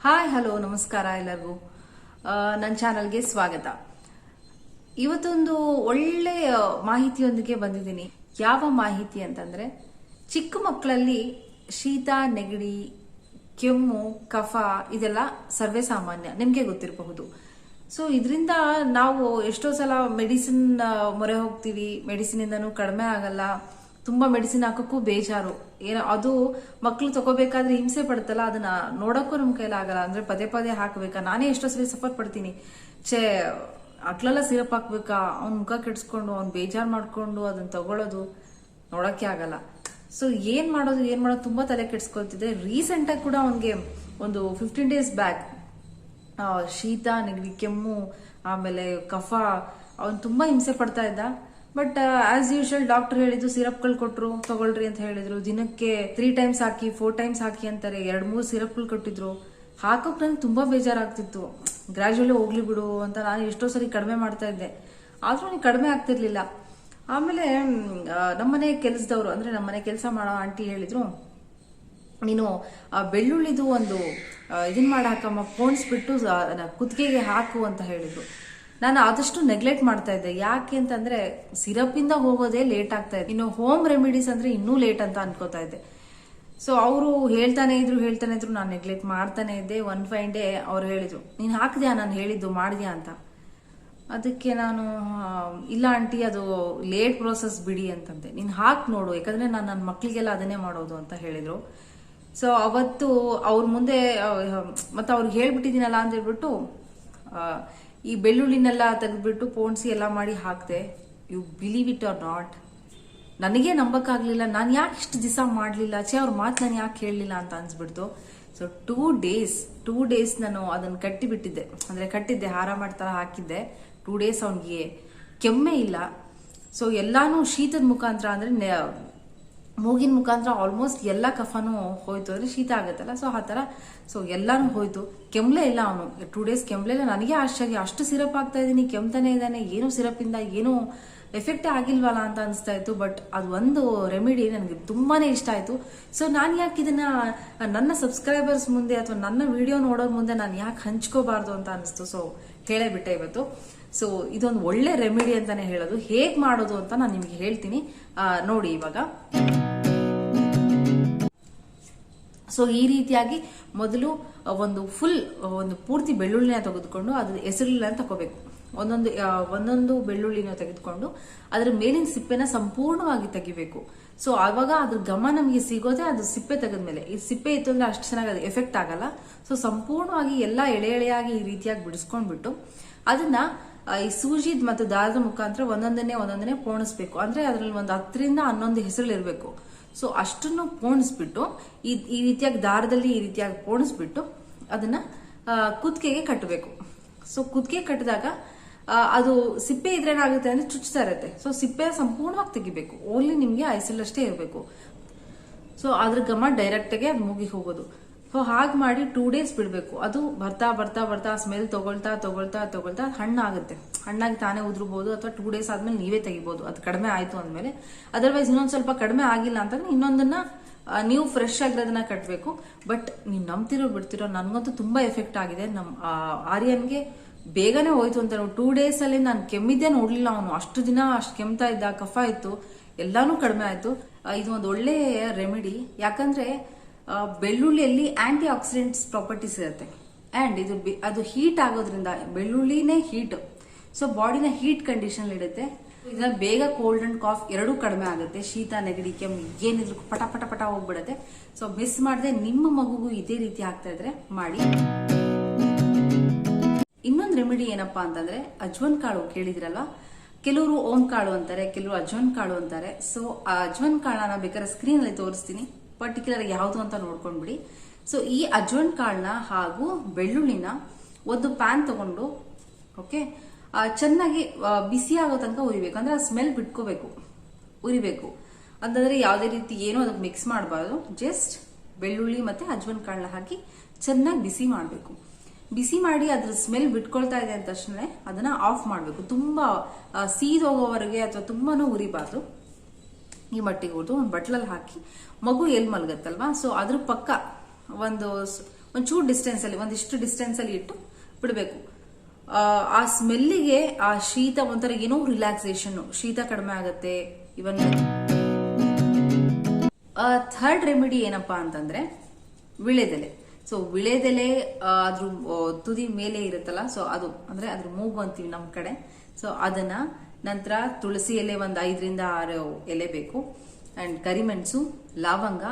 Hi hello ನಮಸ್ಕಾರ ಎಲ್ಲರಿಗೂ. ನನ್ನ ಚಾನಲ್ಗೆ ಸ್ವಾಗತ. ಇವತ್ತೊಂದು ಒಳ್ಳೆ ಮಾಹಿತಿಯೊಂದಿಗೆ ಬಂದಿದ್ದೀನಿ. ಯಾವ ಮಾಹಿತಿ ಅಂತಂದ್ರೆ, ಚಿಕ್ಕ ಮಕ್ಕಳಲ್ಲಿ ಶೀತ, ನೆಗಡಿ, ಕೆಮ್ಮು, ಕಫ ಇದೆಲ್ಲ ಸರ್ವೇ ಸಾಮಾನ್ಯ, ನಿಮಗೆ ಗೊತ್ತಿರಬಹುದು. ಸೊ ಇದರಿಂದ ನಾವು ಎಷ್ಟೋ ಸಲ ಮೆಡಿಸಿನ್ ಮೊರೆ ಹೋಗ್ತೀವಿ, ಮೆಡಿಸಿನ್ ಇಂದನೂ ಕಡಿಮೆ ಆಗಲ್ಲ. ತುಂಬಾ ಮೆಡಿಸಿನ್ ಹಾಕಕ್ಕೂ ಬೇಜಾರು. ಏನೋ ಅದು ಮಕ್ಳು ತಗೋಬೇಕಾದ್ರೆ ಹಿಂಸೆ ಪಡುತ್ತಲ್ಲ, ಅದನ್ನ ನೋಡಕ್ಕೂ ನಮ್ ಕೈಲಾಗಲ್ಲ. ಅಂದ್ರೆ ಪದೇ ಪದೇ ಹಾಕ್ಬೇಕಾ? ನಾನೇ ಎಷ್ಟೋ ಸರಿ ಸಫರ್ ಪಡ್ತೀನಿ. ಅಕ್ಲೆಲ್ಲ ಸಿರಪ್ ಹಾಕ್ಬೇಕಾ? ಅವ್ನ ಮುಖ ಕೆಡ್ಸ್ಕೊಂಡು ಅವ್ನ್ ಬೇಜಾರ್ ಮಾಡ್ಕೊಂಡು ಅದನ್ನ ತಗೊಳ್ಳೋದು ನೋಡಕ್ಕೆ ಆಗಲ್ಲ. ಸೊ ಏನ್ ಮಾಡೋದು ತುಂಬಾ ತಲೆ ಕೆಡ್ಸ್ಕೊಳ್ತಿದೆ. ರೀಸೆಂಟ್ ಆಗಿ ಕೂಡ ಅವನ್ಗೆ ಒಂದು 15 days ಬ್ಯಾಕ್ ಶೀತ, ನೆಗಡಿ, ಕೆಮ್ಮು, ಆಮೇಲೆ ಕಫ, ಅವನ್ ತುಂಬಾ ಹಿಂಸೆ ಪಡ್ತಾ ಇದ್ದ. ಬಟ್ ಆಸ್ ಯೂಶುವಲ್ ಡಾಕ್ಟರ್ ಹೇಳಿದ್ರು, ಸಿರಪ್ಗಳು ಕೊಟ್ರು, ತಗೊಳ್ರಿ ಅಂತ ಹೇಳಿದ್ರು. ದಿನಕ್ಕೆ 3 times ಹಾಕಿ, 4 times ಹಾಕಿ ಅಂತಾರೆ. 2-3 ಸಿರಪ್ಗಳು ಕೊಟ್ಟಿದ್ರು. ಹಾಕೋಕ್ ನನಗೆ ತುಂಬಾ ಬೇಜಾರಾಗ್ತಿತ್ತು. ಗ್ರಾಜುವಲಿ ಹೋಗ್ಲಿ ಬಿಡು ಅಂತ ನಾನು ಎಷ್ಟೋ ಸರಿ ಕಡಿಮೆ ಮಾಡ್ತಾ ಇದ್ದೆ, ಆದ್ರೂ ನನಗೆ ಕಡಿಮೆ ಆಗ್ತಿರ್ಲಿಲ್ಲ. ಆಮೇಲೆ ನಮ್ಮನೆ ಕೆಲಸದವರು, ಅಂದ್ರೆ ನಮ್ಮನೆ ಕೆಲಸ ಮಾಡೋ ಆಂಟಿ ಹೇಳಿದ್ರು, ನೀನು ಬೆಳ್ಳುಳ್ಳಿದು ಒಂದು ಇದನ್ ಮಾಡಿ ಹಾಕಮ್ಮ, ಪೋಣಿಸ್ಬಿಟ್ಟು ಕುತ್ತಿಗೆಗೆ ಹಾಕು ಅಂತ ಹೇಳಿದ್ರು. ನಾನು ಆದಷ್ಟು ನೆಗ್ಲೆಕ್ಟ್ ಮಾಡ್ತಾ ಇದ್ದೆ. ಯಾಕೆ ಅಂತಂದ್ರೆ ಸಿರಪ್ ಇಂದ ಹೋಗೋದೇ ಲೇಟ್ ಆಗ್ತಾ ಇದೆ. ಇನ್ನು ಹೋಮ್ ರೆಮಿಡೀಸ್ ಅಂದ್ರೆ ಇನ್ನೂ ಲೇಟ್ ಅಂತ ಅನ್ಕೋತಾ ಇದ್ದೆ. ಸೊ ಅವರು ಹೇಳ್ತಾನೆ ಇದ್ರು, ನಾನು ನೆಗ್ಲೆಕ್ಟ್ ಮಾಡ್ತಾನೆ ಇದ್ದೆ. ಒನ್ ಫೈನ್ ಡೇ ಅವ್ರು ಹೇಳಿದ್ರು, ನೀನ್ ಹಾಕ್ದ್ಯಾ ನಾನು ಹೇಳಿದ್ದು, ಮಾಡಿದ್ಯಾ ಅಂತ. ಅದಕ್ಕೆ ನಾನು ಇಲ್ಲ ಆಂಟಿ, ಅದು ಲೇಟ್ ಪ್ರೋಸೆಸ್ ಬಿಡಿ ಅಂತಂದೆ. ನೀನ್ ಹಾಕ್ ನೋಡು, ಯಾಕಂದ್ರೆ ನಾನು ನನ್ನ ಮಕ್ಳಿಗೆಲ್ಲ ಅದನ್ನೇ ಮಾಡೋದು ಅಂತ ಹೇಳಿದ್ರು. ಸೊ ಅವತ್ತು ಅವ್ರ ಮುಂದೆ ಮತ್ತೆ ಅವ್ರಿಗೆ ಹೇಳ್ಬಿಟ್ಟಿದ್ದೀನಲ್ಲ ಅಂತ ಹೇಳ್ಬಿಟ್ಟು ಈ ಬೆಳ್ಳುಳ್ಳಿನೆಲ್ಲ ತೆಗೆದ್ಬಿಟ್ಟು ಪೋಣಿಸಿ ಎಲ್ಲ ಮಾಡಿ ಹಾಕ್ದೆ. You believe it or not, ನನಗೆ ನಂಬಕ್ಕಾಗ್ಲಿಲ್ಲ. ನಾನು ಯಾಕೆ ಇಷ್ಟು ದಿವಸ ಮಾಡ್ಲಿಲ್ಲ, ಅವ್ರ ಮಾತು ನಾನು ಯಾಕೆ ಹೇಳಲಿಲ್ಲ ಅಂತ ಅನ್ಸ್ಬಿಡ್ತು. ಸೊ 2 days ನಾನು ಅದನ್ನ ಕಟ್ಟಿಬಿಟ್ಟಿದ್ದೆ. ಅಂದ್ರೆ ಕಟ್ಟಿದ್ದೆ, ಹಾರ ಮಾಡ್ತಾರ ಹಾಕಿದ್ದೆ. 2 days ಅವನಿಗೆ ಕೆಮ್ಮೆ ಇಲ್ಲ. ಸೊ ಎಲ್ಲಾನು ಶೀತದ ಮುಖಾಂತರ, ಅಂದ್ರೆ ಮೂಗಿನ ಮುಖಾಂತರ ಆಲ್ಮೋಸ್ಟ್ ಎಲ್ಲ ಕಫನೂ ಹೋಯ್ತು. ಅಂದ್ರೆ ಶೀತ ಆಗತ್ತಲ್ಲ, ಸೊ ಆ ತರ. ಸೊ ಎಲ್ಲಾನು ಹೋಯ್ತು, ಕೆಮ್ಲೆ ಇಲ್ಲ ಅವನು. 2 days ಕೆಮ್ಲೆ ಇಲ್ಲ. ನನಗೆ ಆಶ್ಚರ್ಯ, ಅಷ್ಟು ಸಿರಪ್ ಆಗ್ತಾ ಇದೀನಿ, ಕೆಮ್ತಾನೆ ಇದ್ದಾನೆ, ಏನು ಸಿರಪ್ ಇಂದ ಏನು ಎಫೆಕ್ಟ್ ಆಗಿಲ್ವಲ್ಲ ಅಂತ ಅನಿಸ್ತಾ ಇತ್ತು. ಬಟ್ ಅದು ಒಂದು ರೆಮಿಡಿ ನನಗೆ ತುಂಬಾನೇ ಇಷ್ಟ ಆಯ್ತು. ಸೊ ನಾನು ಯಾಕೆ ಇದನ್ನ ನನ್ನ ಸಬ್ಸ್ಕ್ರೈಬರ್ಸ್ ಮುಂದೆ ಅಥವಾ ನನ್ನ ವಿಡಿಯೋ ನೋಡೋರ್ ಮುಂದೆ ನಾನು ಯಾಕೆ ಹಂಚ್ಕೋಬಾರ್ದು ಅಂತ ಅನಿಸ್ತು. ಸೊ ಹೇಳೇ ಬಿಟ್ಟೆ ಇವತ್ತು. ಸೊ ಇದೊಂದು ಒಳ್ಳೆ ರೆಮಿಡಿ ಅಂತಾನೆ ಹೇಳೋದು. ಹೇಗ್ ಮಾಡೋದು ಅಂತ ನಾನು ನಿಮ್ಗೆ ಹೇಳ್ತೀನಿ, ನೋಡಿ ಇವಾಗ. ಸೊ ಈ ರೀತಿಯಾಗಿ ಮೊದಲು ಒಂದು ಪೂರ್ತಿ ಬೆಳ್ಳುಳ್ಳಿನ ತೆಗೆದುಕೊಂಡು ಅದ್ರ ಹೆಸರಿಲ್ಲ ತಗೋಬೇಕು. ಒಂದೊಂದು ಬೆಳ್ಳುಳ್ಳಿನ ತೆಗೆದುಕೊಂಡು ಅದರ ಮೇಲಿನ ಸಿಪ್ಪೆನ ಸಂಪೂರ್ಣವಾಗಿ ತೆಗಿಬೇಕು. ಸೊ ಆವಾಗ ಅದ್ರ ಘಮ ನಮಗೆ ಸಿಗೋದೆ ಅದು ಸಿಪ್ಪೆ ತೆಗೆದ್ಮೇಲೆ. ಈ ಸಿಪ್ಪೆ ಇತ್ತು ಅಂದ್ರೆ ಅಷ್ಟು ಚೆನ್ನಾಗಿ ಅದು ಎಫೆಕ್ಟ್ ಆಗಲ್ಲ. ಸೊ ಸಂಪೂರ್ಣವಾಗಿ ಎಲ್ಲ ಎಳೆಯಾಗಿ ಈ ರೀತಿಯಾಗಿ ಬಿಡಿಸ್ಕೊಂಡ್ಬಿಟ್ಟು ಅದನ್ನ ಈ ಸೂಜಿದ್ ಮತ್ತು ದಾರದ ಮುಖಾಂತರ ಒಂದೊಂದನ್ನೇ ಪೋಣಿಸ್ಬೇಕು. ಅಂದ್ರೆ ಅದ್ರಲ್ಲಿ ಒಂದು 10ರಿಂದ 11 ಹೆಸರು ಇರಬೇಕು. ಸೊ ಅಷ್ಟನ್ನು ಪೋಣಿಸ್ಬಿಟ್ಟು ಈ ರೀತಿಯಾಗಿ ದಾರದಲ್ಲಿ ಈ ರೀತಿಯಾಗಿ ಪೋಣಿಸ್ಬಿಟ್ಟು ಅದನ್ನ ಕುತ್ತಿಗೆಗೆ ಕಟ್ಟಬೇಕು. ಸೊ ಕುತ್ತಿಗೆ ಕಟ್ಟಿದಾಗ ಅದು ಸಿಪ್ಪೆ ಇದ್ರೇನಾಗುತ್ತೆ ಅಂದ್ರೆ ಚುಚ್ತಾ ಇರುತ್ತೆ. ಸೊ ಸಿಪ್ಪೆ ಸಂಪೂರ್ಣವಾಗಿ ತೆಗಿಬೇಕು. ಓನ್ಲಿ ನಿಮ್ಗೆ ಐಸಲ್ಲಷ್ಟೇ ಇರಬೇಕು. ಸೊ ಅದ್ರ ಘಮ ಡೈರೆಕ್ಟ್ಗೆ ಅದು ಮೂಗಿಗೆ ಹೋಗೋದು. ಸೊ ಹಾಗೆ ಮಾಡಿ 2 days ಬಿಡ್ಬೇಕು. ಅದು ಬರ್ತಾ ಸ್ಮೆಲ್ ತಗೊಳ್ತಾ ಹಣ್ಣಾಗಿ ತಾನೇ ಉದ್ರಬಹುದು, ಅಥವಾ 2 days ಆದ್ಮೇಲೆ ನೀವೇ ತೆಗಿಬಹುದು. ಅದು ಕಡಿಮೆ ಆಯ್ತು ಅಂದ್ಮೇಲೆ. ಅದರ್ವೈಸ್ ಇನ್ನೊಂದ್ ಸ್ವಲ್ಪ ಕಡಿಮೆ ಆಗಿಲ್ಲ ಅಂತಂದ್ರೆ ಇನ್ನೊಂದನ್ನ ನೀವು ಫ್ರೆಶ್ ಆಗಿರೋದನ್ನ ಕಟ್ಟಬೇಕು. ಬಟ್ ನೀವು ನಂಬ್ತಿರೋ ಬಿಡ್ತಿರೋ, ನನ್ಗಂತೂ ತುಂಬಾ ಎಫೆಕ್ಟ್ ಆಗಿದೆ. ನಮ್ ಆರ್ಯನ್ಗೆ ಬೇಗನೆ ಹೋಯ್ತು ಅಂತ. 2 days ಅಲ್ಲಿ ನಾನು ಕೆಮ್ಮಿದ್ದೆ ನೋಡ್ಲಿಲ್ಲ. ಅವನು ಅಷ್ಟು ದಿನ ಅಷ್ಟು ಕೆಮ್ತಾ ಇದ್ದ, ಕಫ ಇತ್ತು, ಎಲ್ಲಾನು ಕಡಿಮೆ ಆಯ್ತು. ಇದು ಒಂದು ಒಳ್ಳೆ ರೆಮಿಡಿ. ಯಾಕಂದ್ರೆ ಬೆಳ್ಳುಳ್ಳಿಯಲ್ಲಿ ಆಂಟಿ ಆಕ್ಸಿಡೆಂಟ್ಸ್ ಪ್ರಾಪರ್ಟೀಸ್ ಇರುತ್ತೆ. ಅಂಡ್ ಅದು ಹೀಟ್ ಆಗೋದ್ರಿಂದ, ಬೆಳ್ಳುಳ್ಳಿನೇ ಹೀಟ್, ಸೊ ಬಾಡಿನ ಹೀಟ್ ಕಂಡೀಷನ್ ಇಡುತ್ತೆ. ಇದನ್ನ ಬೇಗ ಕೋಲ್ಡ್ ಅಂಡ್ ಕಾಫ್ ಎರಡೂ ಕಡಿಮೆ ಆಗುತ್ತೆ. ಶೀತ, ನೆಗಡಿ, ಕೆಮ್ಮು ಏನಿದ್ರು ಪಟ ಹೋಗ್ಬಿಡುತ್ತೆ. ಸೊ ಮಿಸ್ ಮಾಡದೆ ನಿಮ್ಮ ಮಗುಗೂ ಇದೇ ರೀತಿ ಆಗ್ತಾ ಇದ್ರೆ ಮಾಡಿ. ಇನ್ನೊಂದು ರೆಮಿಡಿ ಏನಪ್ಪಾ ಅಂತಂದ್ರೆ, ಅಜ್ವನ್ ಕಾಳು ಕೇಳಿದ್ರಲ್ಲ. ಕೆಲವರು ಓಂ ಕಾಳು ಅಂತಾರೆ, ಕೆಲವರು ಅಜ್ವನ್ ಕಾಳು ಅಂತಾರೆ. ಸೊ ಆ ಅಜ್ವನ್ ಕಾಳನ್ನ ಬೇಕಾದ್ರೆ ಸ್ಕ್ರೀನ್ ಅಲ್ಲಿ ತೋರಿಸ್ತೀನಿ, ಪರ್ಟಿಕ್ಯುಲರ್ ಯಾವುದು ಅಂತ ನೋಡ್ಕೊಂಡ್ಬಿಡಿ. ಸೊ ಈ ಅಜ್ವನ್ ಕಾಳನ್ನ ಹಾಗೂ ಬೆಳ್ಳುಳ್ಳಿನ ಒಂದು ಪ್ಯಾನ್ ತಗೊಂಡು, ಓಕೆ, ಚೆನ್ನಾಗಿ ಬಿಸಿ ಆಗೋ ತನಕ ಉರಿಬೇಕು. ಅಂದ್ರೆ ಆ ಸ್ಮೆಲ್ ಬಿಟ್ಕೋಬೇಕು, ಉರಿಬೇಕು. ಅಂತಂದ್ರೆ ಯಾವುದೇ ರೀತಿ ಏನೋ ಅದಕ್ಕೆ ಮಿಕ್ಸ್ ಮಾಡಬಾರ್ದು. ಜಸ್ಟ್ ಬೆಳ್ಳುಳ್ಳಿ ಮತ್ತೆ ಅಜ್ವನ್ ಕಾಳನ್ನ ಹಾಕಿ ಚೆನ್ನಾಗಿ ಬಿಸಿ ಮಾಡಬೇಕು. ಬಿಸಿ ಮಾಡಿ ಅದ್ರ ಸ್ಮೆಲ್ ಬಿಟ್ಕೊಳ್ತಾ ಇದೆ ಅಂತ ತಕ್ಷಣ ಅದನ್ನ ಆಫ್ ಮಾಡಬೇಕು. ತುಂಬಾ ಸೀದೋಗೋವರೆಗೆ ಅಥವಾ ತುಂಬಾನು ಉರಿಬಾರ್ದು. ಈ ಮಟ್ಟಿಗೆ ಹುರಿದು ಒಂದು ಬಟ್ಲಲ್ಲಿ ಹಾಕಿ, ಮಗು ಎಲ್ಲಿ ಮಲಗತ್ತಲ್ವಾ, ಸೊ ಅದ್ರ ಪಕ್ಕ ಒಂದು ಒಂಚೂರು ಡಿಸ್ಟೆನ್ಸ್ ಅಲ್ಲಿ, ಒಂದಿಷ್ಟು ಡಿಸ್ಟೆನ್ಸ್ ಅಲ್ಲಿ ಇಟ್ಟು ಬಿಡಬೇಕು. ಆ ಸ್ಮೆಲ್ಲಿಗೆ ಆ ಶೀತ ಒಂಥರ ಏನೋ ರಿಲ್ಯಾಕ್ಸೇಷನ್, ಶೀತ ಕಡಿಮೆ ಆಗುತ್ತೆ. ಇವನ್ ಥರ್ಡ್ ರೆಮಿಡಿ ಏನಪ್ಪಾ ಅಂತಂದ್ರೆ ವಿಳೆದೆಲೆ. ಸೊ ವಿಳೆದೆಲೆ ಅದ್ರ ತುದಿ ಮೇಲೆ ಇರುತ್ತಲ್ಲ, ಸೊ ಅದು ಅಂದ್ರೆ ಅದ್ರ ಮೂಗು ಅಂತೀವಿ ನಮ್ ಕಡೆ. ಸೊ ಅದನ್ನ ನಂತರ ತುಳಸಿ ಎಲೆ ಒಂದ್ 5 ರಿಂದ 6 ಎಲೆ ಬೇಕು, ಅಂಡ್ ಕರಿಮೆಣಸು, ಲವಂಗ,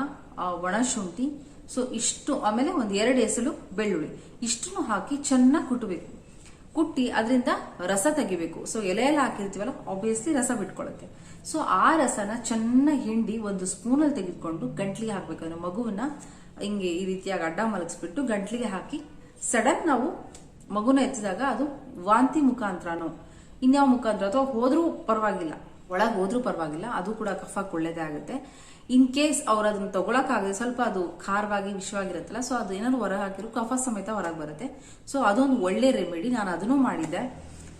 ಒಣಶುಂಠಿ, ಸೊ ಇಷ್ಟು, ಆಮೇಲೆ ಒಂದ್ 2 ಎಸಳು ಬೆಳ್ಳುಳ್ಳಿ, ಇಷ್ಟನ್ನು ಹಾಕಿ ಚೆನ್ನಾಗಿ ಕುಟ್ಟಬೇಕು. ಕುಟ್ಟಿ ಅದರಿಂದ ರಸ ತೆಗಿಬೇಕು. ಸೊ ಎಲೆ ಎಲ್ಲ ಹಾಕಿರ್ತೀವಲ್ಲ, ಆಬ್ವಿಯಸ್ಲಿ ರಸ ಬಿಟ್ಕೊಳ್ಳುತ್ತೆ. ಸೊ ಆ ರಸನ ಚೆನ್ನಾಗಿ ಹಿಂಡಿ ಒಂದು ಸ್ಪೂನಲ್ಲಿ ತೆಗೆದುಕೊಂಡು ಗಂಟ್ಲಿಗೆ ಹಾಕ್ಬೇಕು. ಅಂದ್ರೆ ಮಗುವನ್ನ ಹಿಂಗೆ ಈ ರೀತಿಯಾಗಿ ಅಡ್ಡ ಮಲಗಿಸ್ಬಿಟ್ಟು ಗಂಟ್ಲಿಗೆ ಹಾಕಿ ಸಡನ್ ನಾವು ಮಗುನ ಎತ್ತಿದಾಗ ಅದು ವಾಂತಿ ಮುಖಾಂತರನೋ ಇನ್ಯಾವ ಮುಖಾಂತರ ಅಥವಾ ಹೋದ್ರೂ ಪರವಾಗಿಲ್ಲ, ಒಳಗೆ ಹೋದ್ರೂ ಪರವಾಗಿಲ್ಲ, ಅದು ಕೂಡ ಕಫಕ್ಕೆ ಒಳ್ಳೇದೇ ಆಗುತ್ತೆ. ಇನ್ ಕೇಸ್ ಅವ್ರು ಅದನ್ನ ತಗೊಳಕ್ಕಾಗದೆ ಸ್ವಲ್ಪ ಅದು ಖಾರವಾಗಿ ವಿಷವಾಗಿರುತ್ತಲ್ಲ, ಸೊ ಅದು ಏನಾದ್ರು ಹೊರಗೆ ಹಾಕಿದ್ರು ಕಫ ಸಮೇತ ಹೊರಗೆ ಬರುತ್ತೆ. ಸೊ ಅದೊಂದು ಒಳ್ಳೆ ರೆಮಿಡಿ. ನಾನು ಅದನ್ನು ಮಾಡಿದ್ದೆ.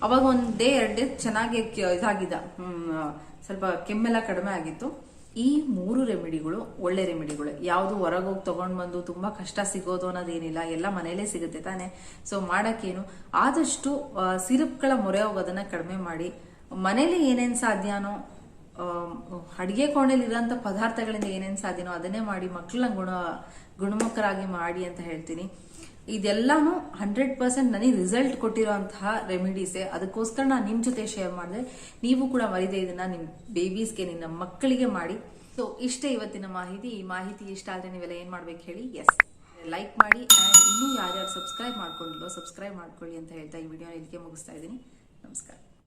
ಅವಾಗ 1 ಡೇ 2 ಡೇ ಚೆನ್ನಾಗಿ ಇದಾಗಿದ್ದ, ಸ್ವಲ್ಪ ಕೆಮ್ಮೆಲ್ಲ ಕಡಿಮೆ ಆಗಿತ್ತು. ಈ 3 ರೆಮಿಡಿಗಳು ಒಳ್ಳೆ ರೆಮಿಡಿಗಳು. ಯಾವುದು ಹೊರಗೆ ಹೋಗಿ ತಗೊಂಡ್ ಬಂದು ತುಂಬಾ ಕಷ್ಟ ಸಿಗೋದು ಅನ್ನೋದೇನಿಲ್ಲ, ಎಲ್ಲ ಮನೇಲೇ ಸಿಗುತ್ತೆ ತಾನೆ. ಸೊ ಮಾಡಕ್ಕೇನು, ಆದಷ್ಟು ಸಿರಪ್ಗಳ ಮೊರೆ ಹೋಗೋದನ್ನ ಕಡಿಮೆ ಮಾಡಿ ಮನೇಲಿ ಏನೇನ್ ಸಾಧ್ಯನೋ, ಅಡಿಗೆ ಕೋಣೆಲಿ ಇರೋಂಥ ಪದಾರ್ಥಗಳಿಂದ ಏನೇನ್ ಸಾಧ್ಯನೋ ಅದನ್ನೇ ಮಾಡಿ ಮಕ್ಕಳನ್ನ ಗುಣಮುಖರಾಗಿ ಮಾಡಿ ಅಂತ ಹೇಳ್ತೀನಿ. ಇದೆಲ್ಲಾನು 100% ನನಗೆ ರಿಸಲ್ಟ್ ಕೊಟ್ಟಿರುವಂತಹ ರೆಮಿಡೀಸೇ. ಅದಕ್ಕೋಸ್ಕರ ನಾನು ನಿಮ್ ಜೊತೆ ಶೇರ್ ಮಾಡಿದೆ. ನೀವು ಕೂಡ ಮರಿದೆ ಇದನ್ನ ನಿಮ್ ಬೇಬೀಸ್ಗೆ, ನಿನ್ನ ಮಕ್ಕಳಿಗೆ ಮಾಡಿ. ಸೊ ಇಷ್ಟೇ ಇವತ್ತಿನ ಮಾಹಿತಿ. ಈ ಮಾಹಿತಿ ಇಷ್ಟ ಆದ್ರೆ ನೀವೆಲ್ಲ ಏನ್ ಮಾಡ್ಬೇಕು ಹೇಳಿ? ಎಸ್, ಲೈಕ್ ಮಾಡಿ. ಅಂಡ್ ಇನ್ನೂ ಯಾರ್ಯಾರು ಸಬ್ಸ್ಕ್ರೈಬ್ ಮಾಡ್ಕೊಂಡಿಲ್ಲೋ ಸಬ್ಸ್ಕ್ರೈಬ್ ಮಾಡ್ಕೊಳ್ಳಿ ಅಂತ ಹೇಳ್ತಾ ಈ ವಿಡಿಯೋ ಇಲ್ಲಿಗೆ ಮುಗಿಸ್ತಾ ಇದ್ದೀನಿ. ನಮಸ್ಕಾರ.